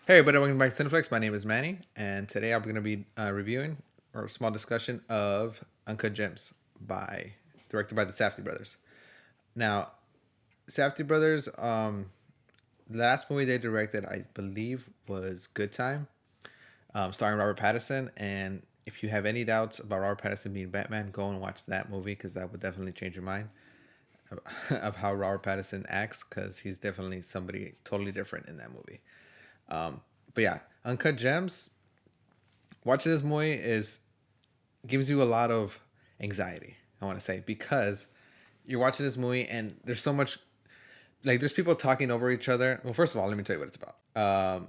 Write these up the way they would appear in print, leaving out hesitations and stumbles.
Hey everybody, welcome back to CineFlex. My name is Manny, and today I'm going to be reviewing or a small discussion of Uncut Gems directed by the Safdie brothers. Now, Safdie brothers, the last movie they directed, I believe, was Good Time, starring Robert Pattinson. And if you have any doubts about Robert Pattinson being Batman, go and watch that movie because that would definitely change your mind of how Robert Pattinson acts, because he's definitely somebody totally different in that movie. But yeah, Uncut Gems. Watching this movie is gives you a lot of anxiety. I want to say, because you're watching this movie and there's so much, like, there's people talking over each other. Well, first of all, let me tell you what it's about.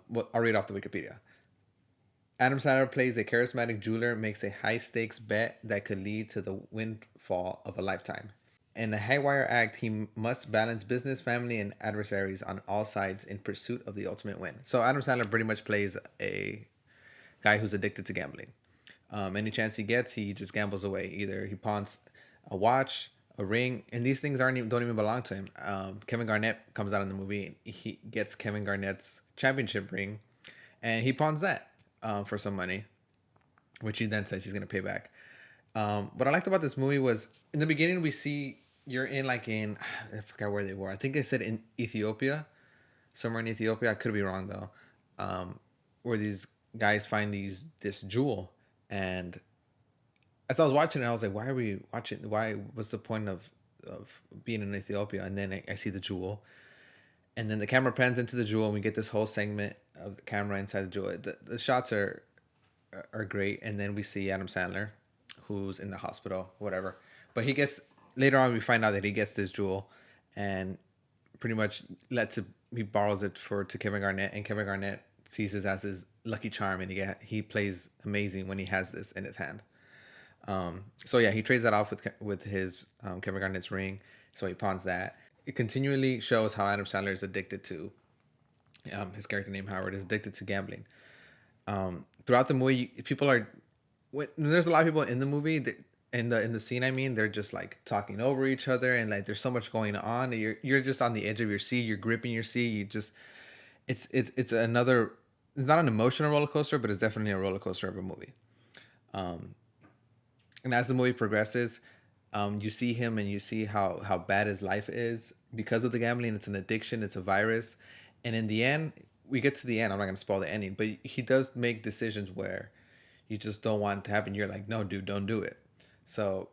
Well, I'll read off the Wikipedia. Adam Sandler plays a charismatic jeweler, makes a high stakes bet that could lead to the windfall of a lifetime. In a haywire act, he must balance business, family, and adversaries on all sides in pursuit of the ultimate win. So Adam Sandler pretty much plays a guy who's addicted to gambling. Any chance he gets, he just gambles away. Either he pawns a watch, a ring, and these things don't even belong to him. Kevin Garnett comes out in the movie. And he gets Kevin Garnett's championship ring, and he pawns that for some money, which he then says he's gonna pay back. What I liked about this movie was, in the beginning we see you're in I forgot where they were. I think I said in Ethiopia, somewhere in Ethiopia. I could be wrong though. Where these guys find this jewel, and as I was watching it, I was like, "Why are we watching? Why? What's the point of being in Ethiopia?" And then I see the jewel, and then the camera pans into the jewel, and we get this whole segment of the camera inside the jewel. The shots are great, and then we see Adam Sandler, who's in the hospital, whatever. But he gets later on, we find out that he gets this jewel, and pretty much lets it. He borrows it for to Kevin Garnett, and Kevin Garnett sees this as his lucky charm, and he plays amazing when he has this in his hand. So yeah, he trades that off with his Kevin Garnett's ring. So he pawns that. It continually shows how Adam Sandler is addicted to his character named Howard is addicted to gambling. Throughout the movie, people are there's a lot of people in the movie that, in the scene. I mean, they're just like talking over each other, and like there's so much going on. You're just on the edge of your seat. You're gripping your seat. You just it's another. It's not an emotional roller coaster, but it's definitely a roller coaster of a movie. And as the movie progresses, you see him and you see how bad his life is because of the gambling. It's an addiction. It's a virus, and in the end, we get to the end. I'm not gonna spoil the ending, but he does make decisions where you just don't want it to happen. You're like, no, dude, don't do it. So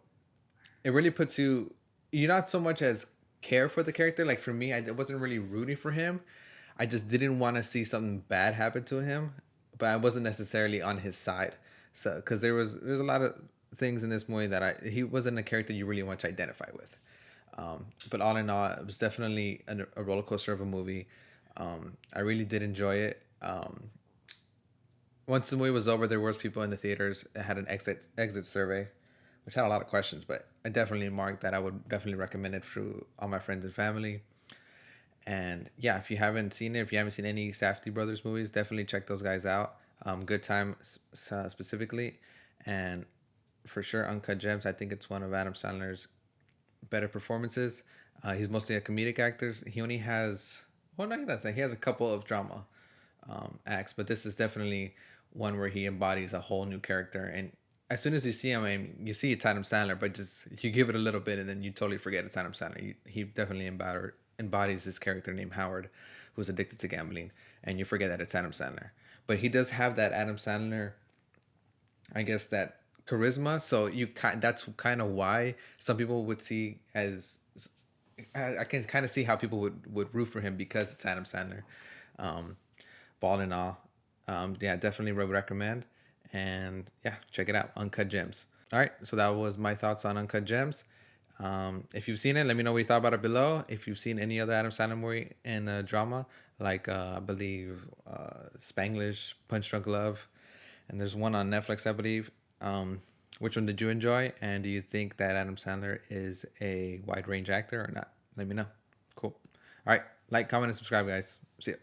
it really puts you. You not so much as care for the character. Like for me, I wasn't really rooting for him. I just didn't want to see something bad happen to him, but I wasn't necessarily on his side. So because there's a lot of things in this movie that he wasn't a character you really want to identify with. But all in all, it was definitely a roller coaster of a movie. I really did enjoy it. Once the movie was over, there was people in the theaters that had an exit survey, which had a lot of questions. But I definitely marked that I would definitely recommend it through all my friends and family. And yeah, if you haven't seen it, if you haven't seen any Safdie brothers movies, definitely check those guys out. Good Time specifically, and for sure Uncut Gems. I think it's one of Adam Sandler's better performances. He's mostly a comedic actor. He only has, well, no, he doesn't. He has a couple of drama acts, but this is definitely one where he embodies a whole new character. And as soon as you see him, I mean, you see it's Adam Sandler, but just you give it a little bit, and then you totally forget it's Adam Sandler. He definitely embodies this character named Howard, who's addicted to gambling, and you forget that it's Adam Sandler. But he does have that Adam Sandler, I guess, that charisma. So that's kind of why some people would see as I can kind of see how people would root for him because it's Adam Sandler. Um, Ball and all, yeah, definitely would recommend. And yeah, check it out, Uncut Gems. All right, so that was my thoughts on Uncut Gems. If you've seen it, let me know what you thought about it below. If you've seen any other Adam Sandler movie in drama, like I believe Spanglish, Punch Drunk Love, and there's one on Netflix, I believe. Which one did you enjoy? And do you think that Adam Sandler is a wide range actor or not? Let me know. Cool. All right, like, comment, and subscribe, guys. See ya.